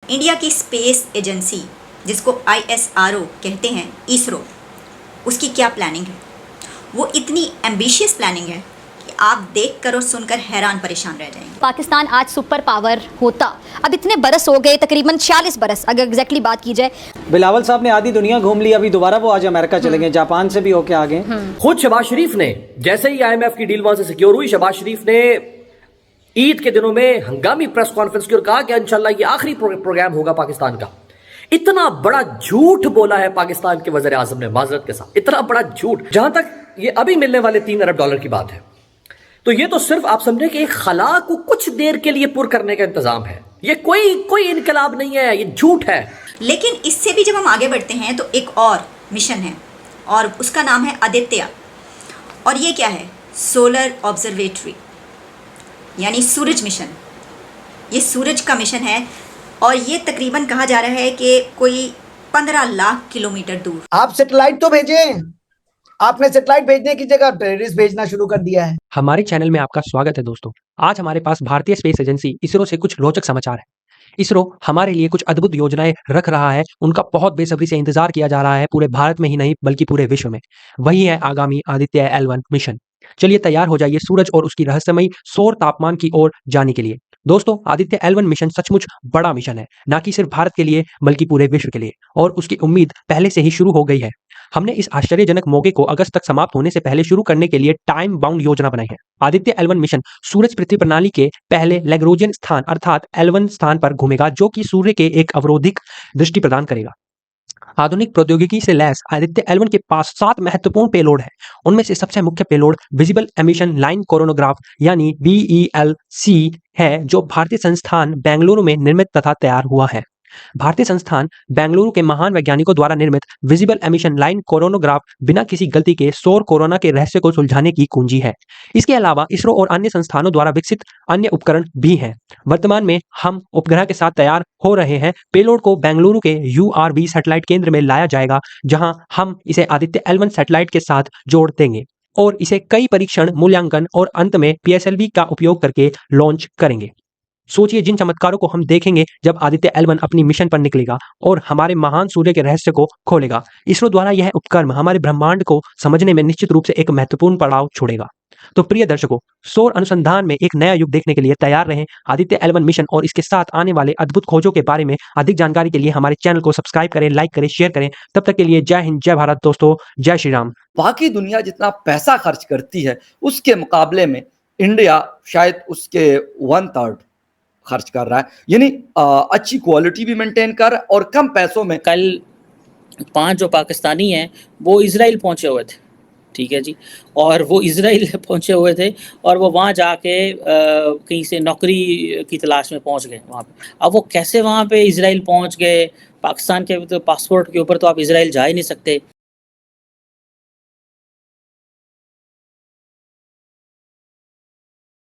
India की space agency जिसको ISRO कहते हैं, इसरो, उसकी क्या प्लानिंग है। वो इतनी एम्बिशियस प्लानिंग है कि आप देख कर और सुनकर हैरान परेशान रह जाएंगे। पाकिस्तान आज सुपर पावर होता, अब इतने बरस हो गए, तकरीबन 46 बरस अगर एग्जैक्टली बात की जाए। बिलावल साहब ने आधी दुनिया घूम ली, अभी दोबारा वो आज अमेरिका चले गए, जापान से भी होके आ गए। खुद शहबाज शरीफ ने जैसे ही IMF की डील वहां से सिक्योर हुई, शहबाज शरीफ ने ईद के दिनों में हंगामी प्रेस कॉन्फ्रेंस की और कहा कि इंशाल्लाह ये आखिरी प्रोग्राम होगा पाकिस्तान का। इतना बड़ा झूठ बोला है पाकिस्तान के वज़ीर आज़म ने, माजरत के साथ, इतना बड़ा झूठ। जहां तक ये अभी मिलने वाले $3 अरब की बात है, तो ये तो सिर्फ आप समझे कि एक खला को कुछ देर के लिए पुर करने का इंतजाम है। ये कोई इनकलाब नहीं है, ये झूठ है। लेकिन इससे भी जब हम आगे बढ़ते हैं तो एक और मिशन है और उसका नाम है आदित्य। और ये क्या है? सोलर ऑब्जर्वेटरी, यानी सूरज मिशन। ये सूरज का मिशन है और ये तकरीबन कहा जा रहा है कि कोई 15 लाख किलोमीटर दूर। आप सैटेलाइट तो भेजें, आपने सैटेलाइट भेजने की जगह टेररिस्ट भेजना शुरू कर दिया है। हमारे चैनल में आपका स्वागत है दोस्तों। आज हमारे पास भारतीय स्पेस एजेंसी इसरो से कुछ रोचक समाचार है। इसरो हमारे लिए कुछ अद्भुत योजनाएं रख रहा है, उनका बहुत बेसब्री से इंतजार किया जा रहा है, पूरे भारत में ही नहीं बल्कि पूरे विश्व में। वही है आगामी आदित्य L1 मिशन। चलिए तैयार हो जाइए सूरज और उसकी रहस्यमयी सौर तापमान की ओर जाने के लिए। दोस्तों, आदित्य L1 मिशन सचमुच बड़ा मिशन है, ना कि सिर्फ भारत के लिए बल्कि पूरे विश्व के लिए, और उसकी उम्मीद पहले से ही शुरू हो गई है। हमने इस आश्चर्यजनक मौके को अगस्त तक समाप्त होने से पहले शुरू करने के लिए टाइम बाउंड योजना बनाई है। आदित्य L1 मिशन सूरज पृथ्वी प्रणाली के पहले लैग्रेंजियन स्थान अर्थात L1 स्थान पर घूमेगा, जो कि सूर्य के एक अवरोधिक दृष्टि प्रदान करेगा। आधुनिक प्रौद्योगिकी से लैस आदित्य L1 के पास 7 महत्वपूर्ण पेलोड है। उनमें से सबसे मुख्य payload visible emission line coronagraph यानी VELC है, जो भारतीय संस्थान बेंगलुरु में निर्मित तथा तैयार हुआ है। भारतीय संस्थान बेंगलुरु के महान वैज्ञानिकों द्वारा निर्मित विजिबल एमिशन लाइन कोरोनोग्राफ बिना किसी गलती के सौर कोरोना के रहस्य को सुलझाने की कुंजी है। इसके अलावा इसरो और अन्य संस्थानों द्वारा विकसित अन्य उपकरण भी हैं। वर्तमान में हम उपग्रह के साथ तैयार हो रहे हैं। पेलोड को बेंगलुरु के URV सैटेलाइट केंद्र में लाया जाएगा, जहां हम इसे आदित्य L1 सैटेलाइट के साथ जोड़ देंगे और इसे कई परीक्षण, मूल्यांकन और अंत में PSLV का उपयोग करके लॉन्च करेंगे। सोचिए जिन चमत्कारों को हम देखेंगे जब आदित्य L1 अपनी मिशन पर निकलेगा और हमारे महान सूर्य के रहस्य को खोलेगा। इसरो द्वारा यह उपक्रम हमारे ब्रह्मांड को समझने में निश्चित रूप से एक महत्वपूर्ण पड़ाव छोड़ेगा। तो प्रिय दर्शकों, सौर अनुसंधान में एक नया युग देखने के लिए तैयार रहें। आदित्य L1 मिशन और इसके साथ आने वाले अद्भुत खोजों के बारे में अधिक जानकारी के लिए हमारे चैनल को सब्सक्राइब करें, लाइक करें, शेयर करें। तब तक के लिए जय हिंद, जय भारत दोस्तों, जय श्री राम। बाकी दुनिया जितना पैसा खर्च करती है उसके मुकाबले में इंडिया शायद उसके 1/3 खर्च कर रहा है, यानी अच्छी क्वालिटी भी मेंटेन कर रहा है और कम पैसों में। कल 5 जो पाकिस्तानी हैं वो इजराइल पहुंचे हुए थे, ठीक है जी, और वो इजराइल पहुंचे हुए थे और वो वहाँ जाके कहीं से नौकरी की तलाश में पहुंच गए वहाँ पे। अब वो कैसे वहाँ पे इजराइल पहुंच गए? पाकिस्तान के तो पासपोर्ट के ऊपर तो आप इजराइल जा ही नहीं सकते।